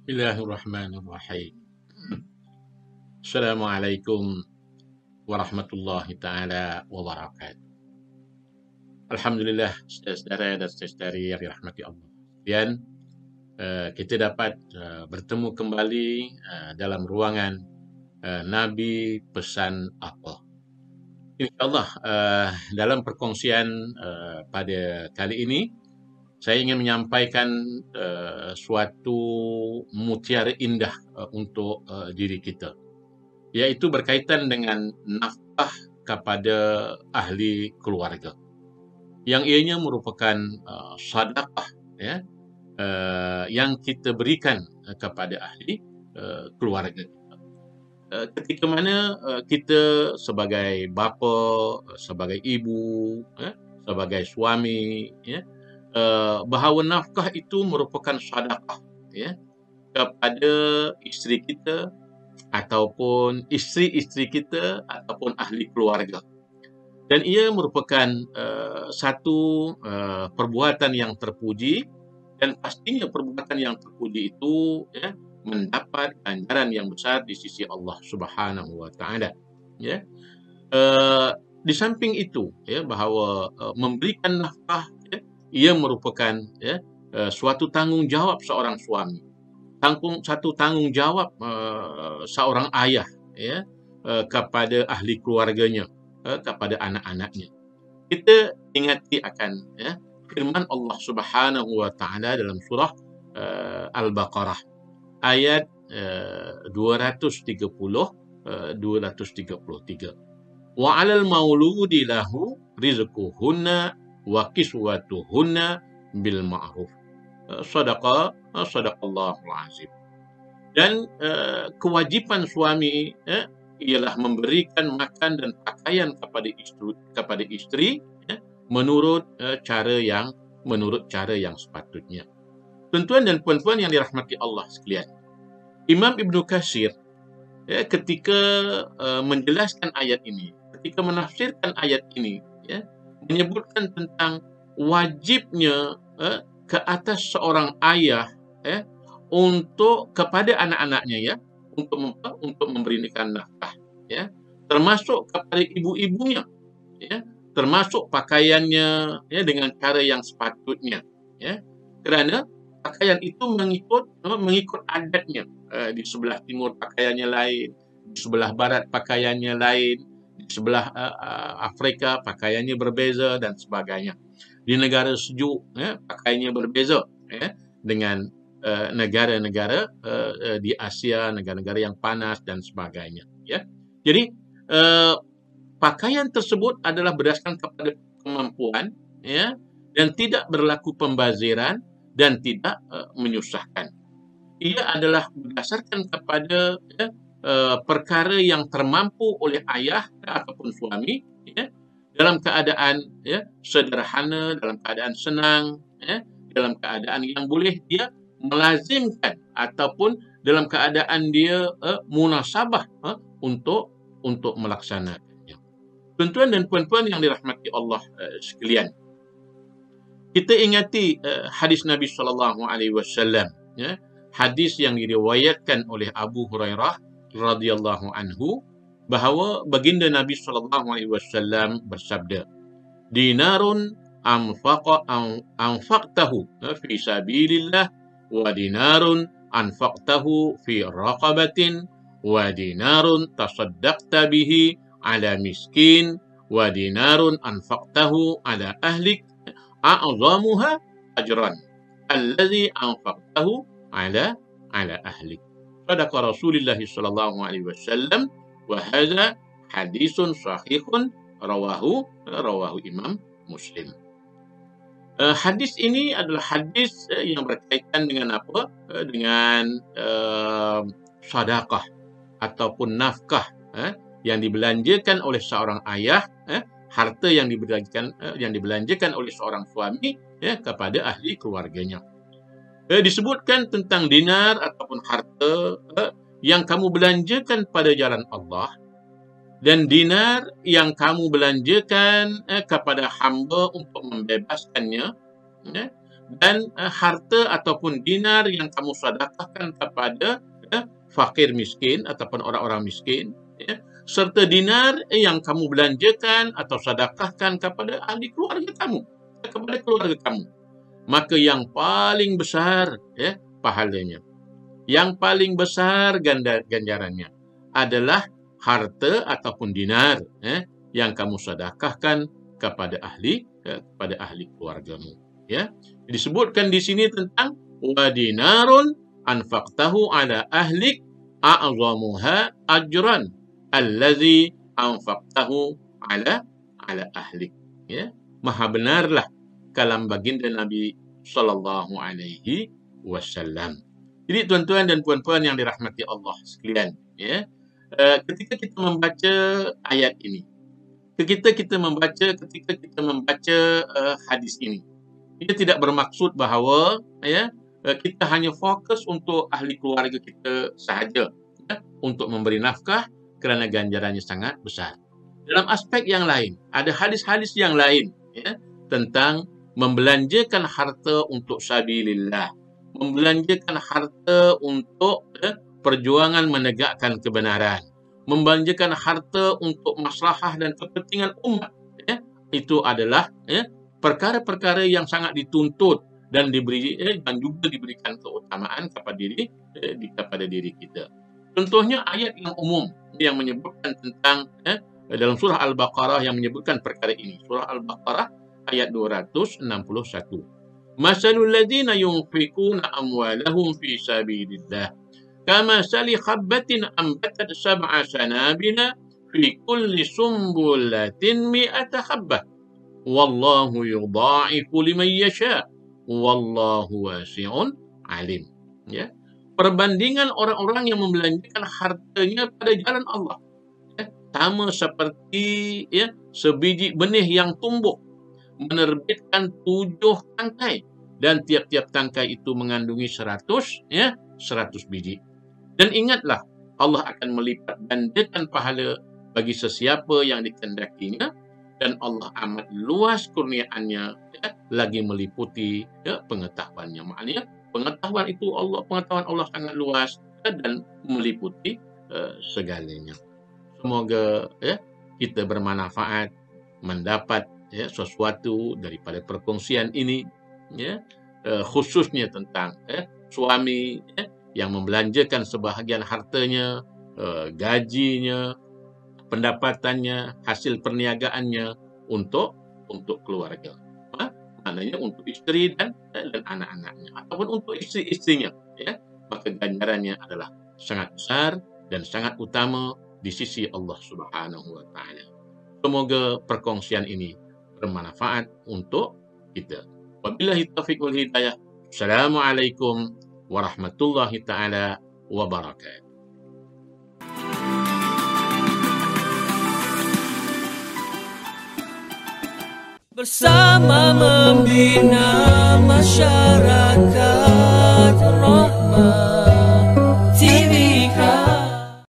Bismillahirrahmanirrahim. Assalamualaikum warahmatullahi taala wabarakatuh. Alhamdulillah, saudara dan saudari yang dirahmati Allah. Dan kita dapat bertemu kembali dalam ruangan Nabi Pesan Apa. InsyaAllah dalam perkongsian pada kali ini saya ingin menyampaikan suatu mutiara indah untuk diri kita, iaitu berkaitan dengan nafkah kepada ahli keluarga, yang ianya merupakan sedekah ya, yang kita berikan kepada ahli keluarga. Ketika mana kita sebagai bapa, sebagai ibu, sebagai suami, bahawa nafkah itu merupakan sedekah ya, kepada isteri kita ataupun isteri-isteri kita ataupun ahli keluarga. Dan ia merupakan satu perbuatan yang terpuji, dan pastinya perbuatan yang terpuji itu ya, mendapat ganjaran yang besar di sisi Allah Subhanahu wa taala ya. Di samping itu ya, bahawa memberikan nafkah ya, ia merupakan ya, suatu tanggungjawab seorang suami, satu tanggungjawab seorang ayah ya, kepada ahli keluarganya, kepada anak-anaknya. Kita ingati akan ya, firman Allah Subhanahu wa taala dalam surah Al-Baqarah ayat 233. Wa 'alal mauludi lahu rizquhunna wa kiswatuhunna bil ma'ruf. Sadaqallahul azim. Dan kewajiban suami ialah memberikan makan dan pakaian kepada istri menurut cara yang sepatutnya. Tuan-tuan dan puan-puan yang dirahmati Allah sekalian, Imam Ibnu Katsir ketika menjelaskan ayat ini, ketika menafsirkan ayat ini ya, menyebutkan tentang wajibnya ke atas seorang ayah untuk kepada anak-anaknya ya, untuk memberikan nafkah ya, termasuk kepada ibu-ibunya ya, termasuk pakaiannya ya, dengan cara yang sepatutnya ya, kerana pakaian itu mengikut adatnya. Di sebelah timur pakaiannya lain, di sebelah barat pakaiannya lain, di sebelah Afrika pakaiannya berbeza dan sebagainya. Di negara sejuk pakaiannya berbeza dengan negara-negara di Asia, negara-negara yang panas dan sebagainya ya. Jadi pakaian tersebut adalah berdasarkan kepada kemampuan ya, dan tidak berlaku pembaziran dan tidak menyusahkan. Ia adalah berdasarkan kepada perkara yang termampu oleh ayah ataupun suami ya, dalam keadaan sederhana, dalam keadaan senang ya, dalam keadaan yang boleh dia melazimkan ataupun dalam keadaan dia munasabah untuk melaksanakannya. Tuan-tuan dan puan-puan yang dirahmati Allah sekalian, kita ingati hadis Nabi SAW ya, hadis yang diriwayatkan oleh Abu Hurairah radhiyallahu anhu, bahawa baginda Nabi SAW bersabda, dinarun anfaqtahu fi sabilillah, wa dinarun anfaqtahu fi raqabatin, wa dinarun tasaddaqta bihi ala miskin, wa dinarun anfaqtahu ala ahlik, a'zamuha ajran allazi anfaqtahu ala ahlik. Sadaqa Rasulullah sallallahu alaihi wasallam, wa hadza hadisun sahihun rawahu Imam Muslim. Hadis ini adalah hadis yang berkaitan dengan apa? Dengan sedekah ataupun nafkah yang dibelanjakan oleh seorang ayah, harta yang dibelanjakan oleh seorang suami kepada ahli keluarganya. Disebutkan tentang dinar ataupun harta yang kamu belanjakan pada jalan Allah, dan dinar yang kamu belanjakan kepada hamba untuk membebaskannya dan harta ataupun dinar yang kamu sedekahkan kepada fakir miskin ataupun orang-orang miskin, ya, serta dinar yang kamu belanjakan atau sedekahkan kepada ahli keluarga kamu, kepada keluarga kamu, maka yang paling besar, ya, pahalanya, yang paling besar ganjarannya adalah harta ataupun dinar, yang kamu sedekahkan kepada ahli keluargamu. Ya, disebutkan di sini tentang wa dinarun anfaqtahu ala ahlik a'zamuha ajran allazi anfaqtahu ala ahlik. Ya, maha benarlah kalam baginda Nabi sallallahu alaihi wasallam. Jadi tuan-tuan dan puan-puan yang dirahmati Allah sekalian, ya, ketika kita membaca ayat ini, ketika kita membaca hadis ini, ia tidak bermaksud bahawa, ya, kita hanya fokus untuk ahli keluarga kita sahaja, ya, untuk memberi nafkah kerana ganjarannya sangat besar. Dalam aspek yang lain, ada hadis-hadis yang lain, ya, tentang membelanjakan harta untuk sabilillah, membelanjakan harta untuk perjuangan menegakkan kebenaran, membelanjakan harta untuk maslahah dan kepentingan umat, ya, itu adalah, ya, perkara-perkara yang sangat dituntut dan dan juga diberikan keutamaan kepada diri kita. Contohnya ayat yang umum yang menyebutkan tentang, dalam surah Al-Baqarah yang menyebutkan perkara ini. Surah Al-Baqarah ayat 261. Masalul ladzina yunfiquna amwalahum fi sabilillah kamathali habbatin ambatat sab'a sanabila fi kulli sumbulatin mi'ata habbah. Wallahu yudha'ifu liman yasha. Wallahu wasi'un alim. Ya. Perbandingan orang-orang yang membelanjakan hartanya pada jalan Allah, ya, sama seperti, ya, sebiji benih yang tumbuh menerbitkan 7 tangkai dan tiap-tiap tangkai itu mengandungi 100 biji. Dan ingatlah, Allah akan melipat gandakan pahala bagi sesiapa yang dikehendakinya, dan Allah amat luas kurniaannya, ya, lagi meliputi, ya, pengetahuannya. Maknanya pengetahuan Allah sangat luas, ya, dan meliputi segalanya. Semoga, ya, kita bermanfaat, mendapat, ya, sesuatu daripada perkongsian ini, ya, khususnya tentang, ya, suami, ya, yang membelanjakan sebahagian hartanya, gajinya, pendapatannya, hasil perniagaannya untuk keluarga. Maknanya untuk istri dan anak-anaknya, ataupun untuk istri-istrinya, ya. Maka ganjarannya adalah sangat besar dan sangat utama di sisi Allah Subhanahu wa taala. Semoga perkongsian ini bermanfaat untuk kita. Wabillahi taufiq wal hidayah. Assalamualaikum warahmatullahi taala wabarakatuh. Bersama membina masyarakat.